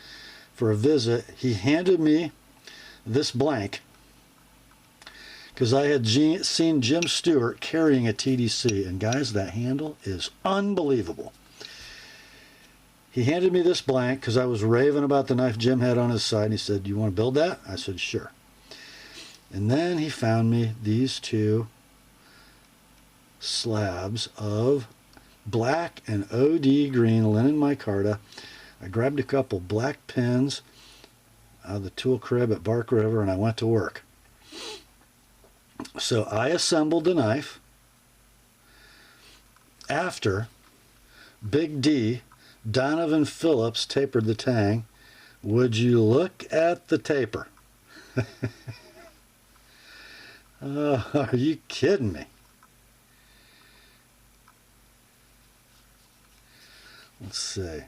for a visit. He handed me this blank because I had seen Jim Stewart carrying a TDC, and guys, that handle is unbelievable. He handed me this blank because I was raving about the knife Jim had on his side, and he said, "Do you want to build that?" I said, "Sure." And then he found me these two slabs of black and OD green linen micarta. I grabbed a couple black pins out of the tool crib at Bark River, and I went to work. So I assembled the knife after Big D, Donovan Phillips, tapered the tang. Would you look at the taper? Are you kidding me? Let's see.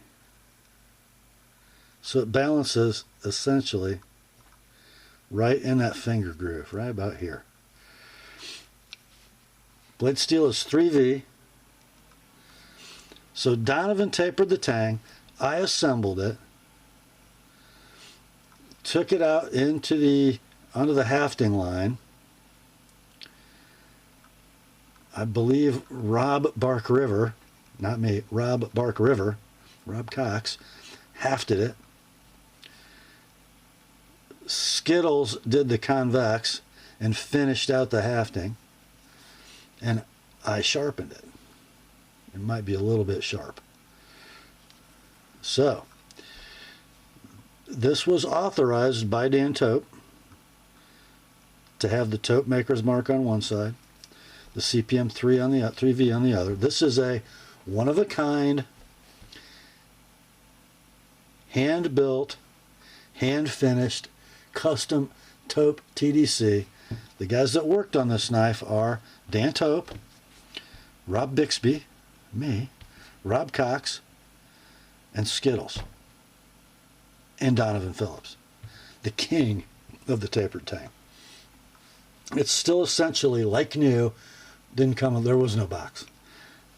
So it balances essentially right in that finger groove, right about here. Blade steel is 3V. So Donovan tapered the tang. I assembled it. Took it out onto the hafting line. I believe Rob Bark River, not me, Rob Bark River, Rob Cox, hafted it. Skittles did the convex and finished out the hafting, and I sharpened it. It might be a little bit sharp. So this was authorized by Dan Taupe to have the Taupe maker's mark on one side, the CPM 3V on the other. This is a one-of-a-kind, hand-built, hand-finished, custom Taupe TDC. The guys that worked on this knife are Dan Taupe, Rob Bixby, me, Rob Cox, and Skittles, and Donovan Phillips, the king of the tapered tang. It's still essentially like new. Didn't come, there was no box.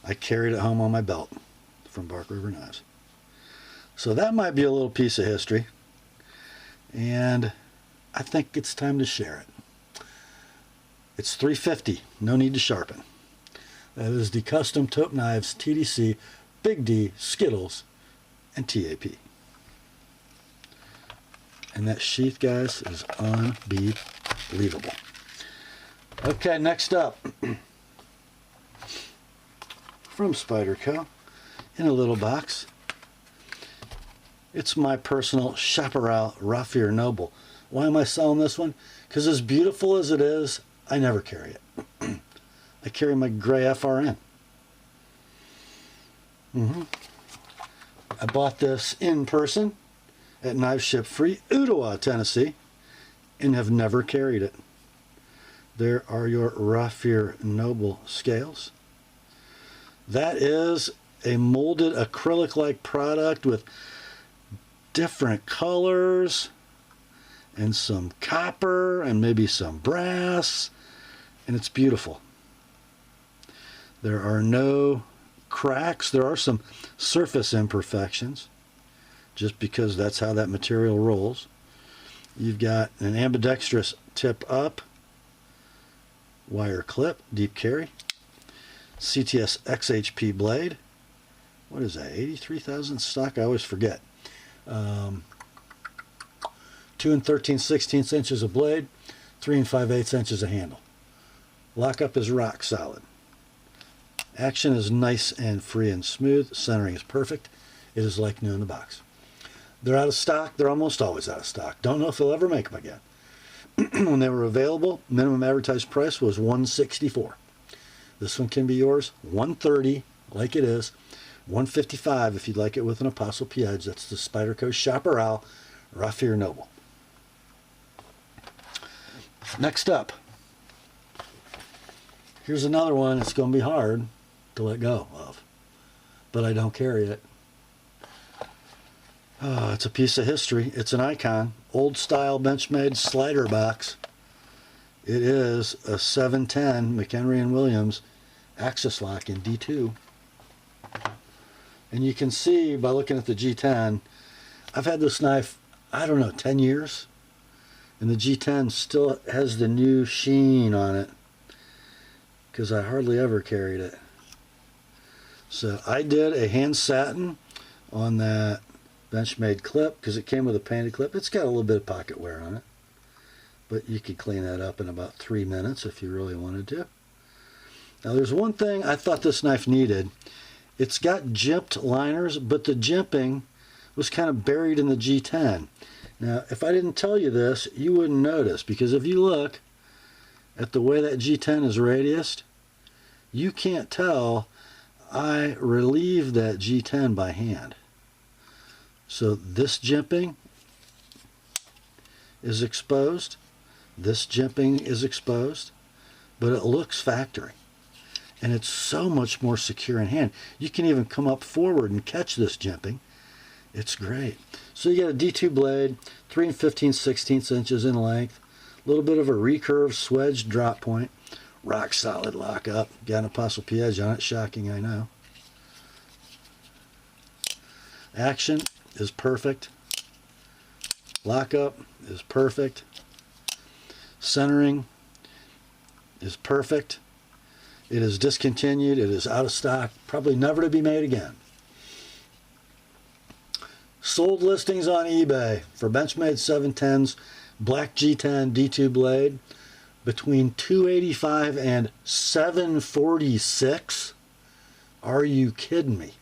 I carried it home on my belt from Bark River Knives. So that might be a little piece of history, and I think it's time to share it. It's $350, no need to sharpen. That is the custom Taupe Knives TDC, Big D, Skittles, and TAP. And that sheath, guys, is unbelievable. Okay, next up, from Spyderco, in a little box, it's my personal Chaparral Raffir Noble. Why am I selling this one? Because as beautiful as it is, I never carry it. I carry my gray FRN. I bought this in person at Knife Ship Free, Ottawa, Tennessee, and have never carried it. There are your Reaver Noble scales. That is a molded acrylic-like product with different colors and some copper and maybe some brass, and it's beautiful. There are no cracks. There are some surface imperfections, just because that's how that material rolls. You've got an ambidextrous tip up, wire clip, deep carry, CTS XHP blade. What is that, 83,000 stock? I always forget. 2 13/16 inches of blade, 3 5/8 inches of handle. Lockup is rock solid. Action is nice and free and smooth. Centering is perfect. It is like new in the box. They're out of stock. They're almost always out of stock. Don't know if they'll ever make them again. When they were available, minimum advertised price was $164. This one can be yours. $130, like it is. $155 if you'd like it with an ApostleP edge. That's the Spyderco Chaparral Reaver Noble. Next up, here's another one. It's going to be hard to let go of, but I don't carry it. Oh, it's a piece of history. It's an icon. Old style Benchmade slider box. It is a 710 McHenry & Williams axis lock in D2. And you can see by looking at the G10, I've had this knife, I don't know, 10 years. And the G10 still has the new sheen on it, because I hardly ever carried it. So I did a hand satin on that Benchmade clip, because it came with a painted clip. It's got a little bit of pocket wear on it, but you could clean that up in about 3 minutes if you really wanted to. Now there's one thing I thought this knife needed. It's got jimped liners, but the jimping was kind of buried in the G10. Now if I didn't tell you this, you wouldn't notice, because if you look at the way that G10 is radiused, you can't tell I relieved that G10 by hand. So this jimping is exposed, this jimping is exposed, but it looks factory. And it's so much more secure in hand. You can even come up forward and catch this jimping. It's great. So you got a D2 blade, 3 15/16 inches in length, a little bit of a recurve swedge drop point, rock solid lockup. Got an ApostleP edge on it. Shocking, I know. Action is perfect. Lockup is perfect. Centering is perfect. It is discontinued. It is out of stock. Probably never to be made again. Sold listings on eBay for Benchmade 710s, black G10 D2 blade, between $285 and $746. Are you kidding me?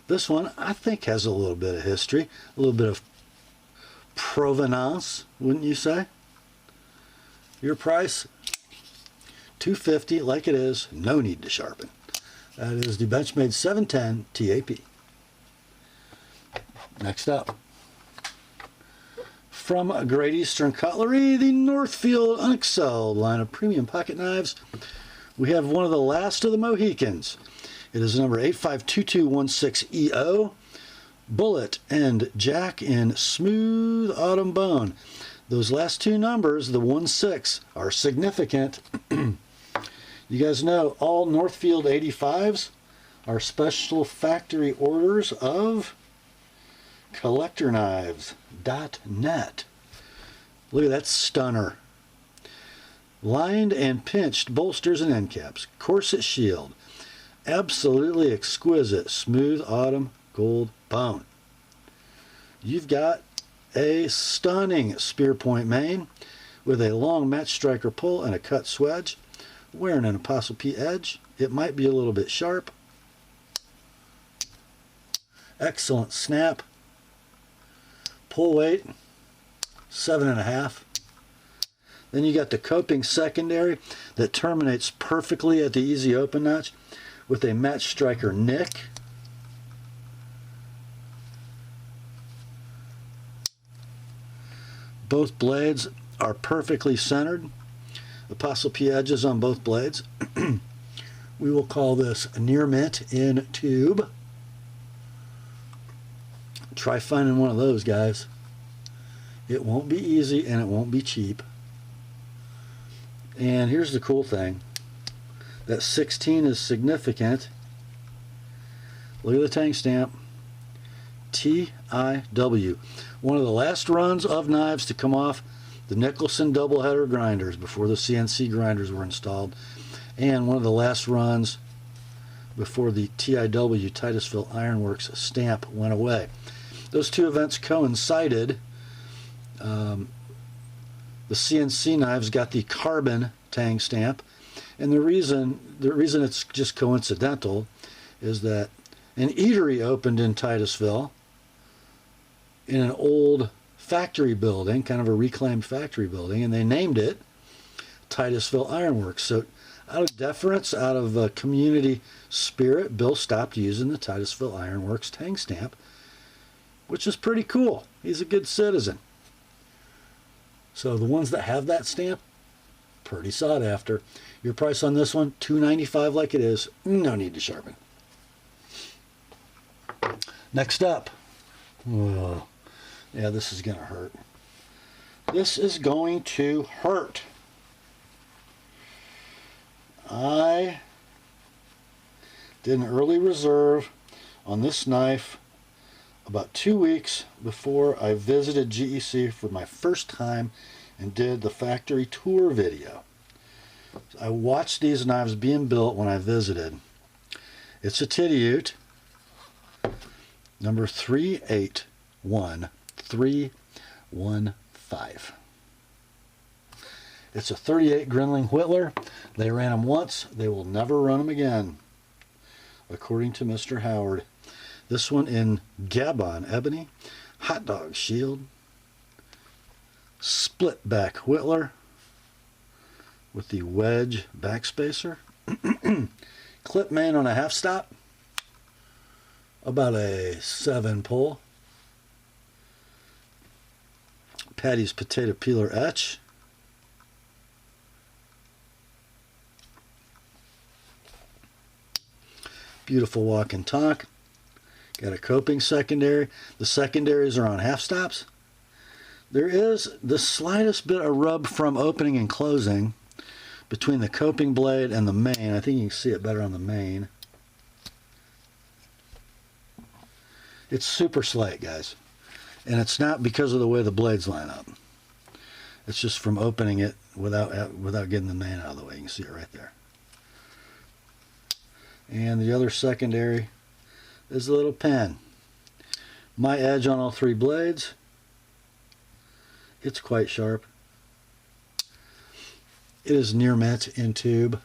This one, I think, has a little bit of history, a little bit of provenance, wouldn't you say? Your price, $250, like it is, no need to sharpen. That is the Benchmade 710 TAP. Next up, from Great Eastern Cutlery, the Northfield Unexcelled line of premium pocket knives. We have one of the last of the Mohicans. It is number 852216EO, bullet and jack in smooth autumn bone. Those last two numbers, the 16, are significant. You guys know all Northfield 85s are special factory orders of collectorknives.net. Look at that stunner. Lined and pinched bolsters and end caps, corset shield, absolutely exquisite smooth autumn gold bone. You've got a stunning spear point main with a long match striker pull and a cut swedge. Wearing an ApostleP edge. It might be a little bit sharp. Excellent snap. Pull weight 7.5. Then you got the coping secondary that terminates perfectly at the easy open notch with a match striker nick. Both blades are perfectly centered. Apostle P edges on both blades. We will call this near mint in tube. Try finding one of those, guys. It won't be easy and it won't be cheap. And here's the cool thing. That 16 is significant. Look at the tang stamp. TIW. One of the last runs of knives to come off the Engelsman double header grinders before the CNC grinders were installed. And one of the last runs before the TIW, Titusville Ironworks stamp went away. Those two events coincided. The CNC knives got the carbon tang stamp, and the reason it's just coincidental is that an eatery opened in Titusville in an old factory building, kind of a reclaimed factory building, and they named it Titusville Ironworks. So out of deference, out of community spirit, Bill stopped using the Titusville Ironworks tang stamp, which is pretty cool. He's a good citizen. So the ones that have that stamp, pretty sought after. Your price on this one, $2.95 like it is. No need to sharpen. Next up. Oh, yeah, this is going to hurt. This is going to hurt. I did an early reserve on this knife about 2 weeks before I visited GEC for my first time and did the factory tour video. I watched these knives being built when I visited. It's a Titiute, number 381315. It's a 38 Grinling Whittler. They ran them once. They will never run them again, according to Mr. Howard. This one in Gabon ebony, hot dog shield, split back Whittler with the wedge backspacer, clip main on a half stop, about a 7 pull, Patty's potato peeler etch, beautiful walk and talk. Got a coping secondary. The secondaries are on half stops. There is the slightest bit of rub from opening and closing between the coping blade and the main. I think you can see it better on the main. It's super slight, guys. And it's not because of the way the blades line up. It's just from opening it without getting the main out of the way. You can see it right there. And the other secondary is a little pen. My edge on all three blades. It's quite sharp. It is near mint in tube.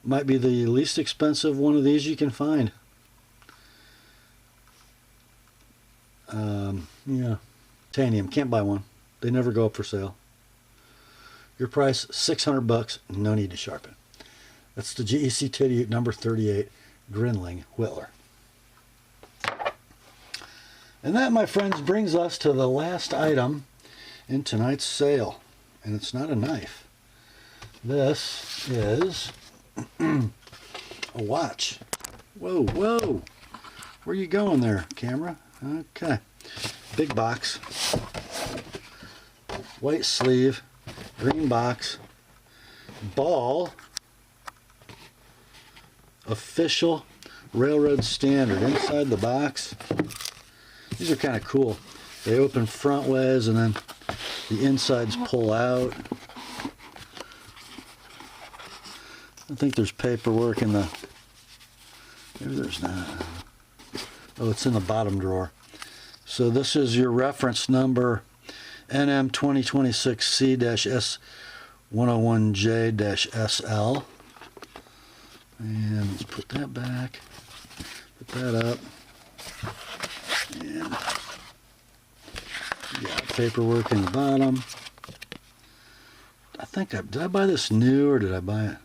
Might be the least expensive one of these you can find. Yeah, titanium, can't buy one. They never go up for sale. Your price, $600, no need to sharpen. That's the GEC Titiute number 38 Grinling Whittler. And that, my friends, brings us to the last item in tonight's sale. And it's not a knife. This is a watch. Whoa, whoa. Where you going there, camera? Okay. Big box. White sleeve. Green box. Ball. Official railroad standard. Inside the box. These are kind of cool. They open front ways and then the insides pull out. I think there's paperwork in the... Maybe there's not. Oh, it's in the bottom drawer. So this is your reference number, NM 2026C-S101J-SL. And let's put that back. Put that up. And Got paperwork in the bottom. I think did I buy this new or did I buy it?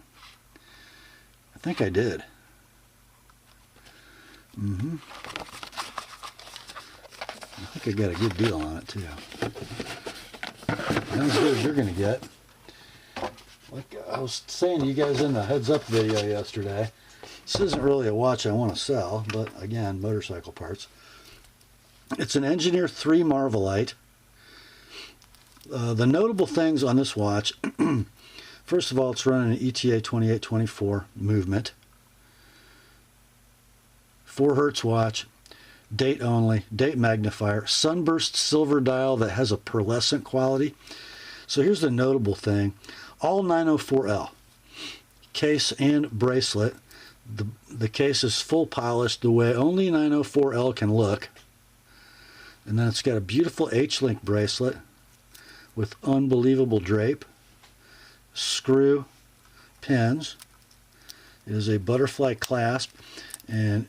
I think I did. I think I got a good deal on it too. Not as good as you're going to get. Like I was saying to you guys in the heads up video yesterday, this isn't really a watch I want to sell, but again, motorcycle parts. It's an Engineer 3 Marvelite. The notable things on this watch, first of all, it's running an ETA 2824 movement. 4 Hertz watch, date only, date magnifier, sunburst silver dial that has a pearlescent quality. So here's the notable thing. All 904L. Case and bracelet. The case is full polished the way only 904L can look. And then it's got a beautiful H-link bracelet with unbelievable drape, screw, pins. It is a butterfly clasp, and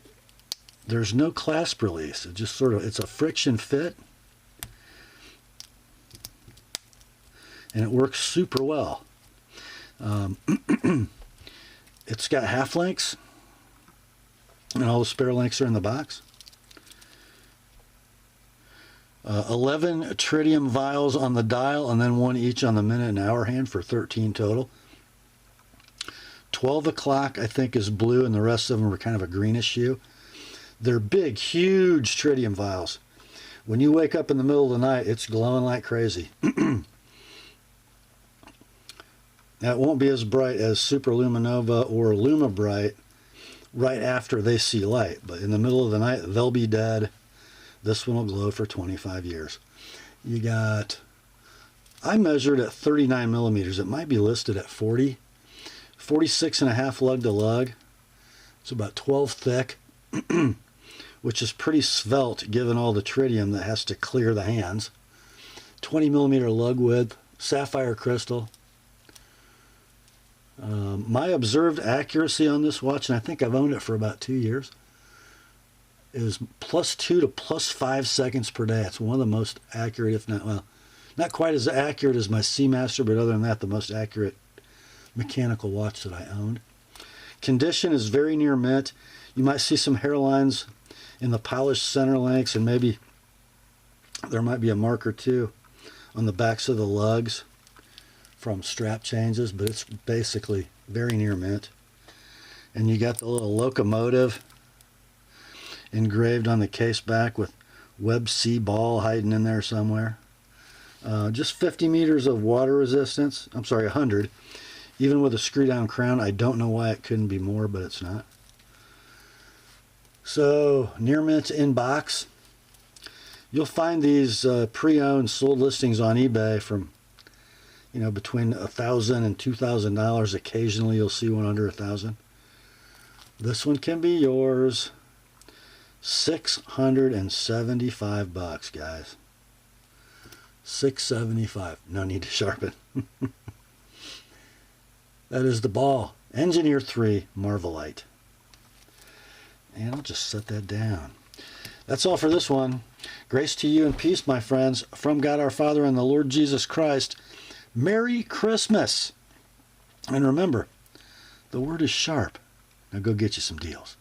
there's no clasp release. It just sort of, it's a friction fit, and it works super well. It's got half links, and all the spare links are in the box. 11 tritium vials on the dial, and then 1 each on the minute and hour hand for 13 total. 12 o'clock, I think, is blue, and the rest of them are kind of a greenish hue. They're big, huge tritium vials. When you wake up in the middle of the night, it's glowing like crazy. Now, it won't be as bright as Superluminova or Luma Bright right after they see light, but in the middle of the night, they'll be dead. This one will glow for 25 years. You got, I measured at 39 millimeters. It might be listed at 40. 46.5 lug to lug. It's about 12 thick, which is pretty svelte given all the tritium that has to clear the hands. 20 millimeter lug width, sapphire crystal. My observed accuracy on this watch, and I think I've owned it for about 2 years, is +2 to +5 seconds per day. It's one of the most accurate, if not, well, not quite as accurate as my Seamaster, but other than that, the most accurate mechanical watch that I owned. Condition is very near mint. You might see some hairlines in the polished center links, and maybe there might be a mark or two on the backs of the lugs from strap changes, but it's basically very near mint. And you got the little locomotive engraved on the case back with Web C ball hiding in there somewhere. Just 50 meters of water resistance. I'm sorry, 100. Even with a screw down crown, I don't know why it couldn't be more, but it's not. So, near mint in box. You'll find these pre-owned sold listings on eBay from, you know, between $1,000 and $2,000. Occasionally you'll see one under $1,000. This one can be yours. $675, guys. $675. No need to sharpen. That is the ball. Engineer 3 Marvelite. And I'll just set that down. That's all for this one. Grace to you and peace, my friends, from God our Father and the Lord Jesus Christ. Merry Christmas. And remember, the word is sharp. Now go get you some deals.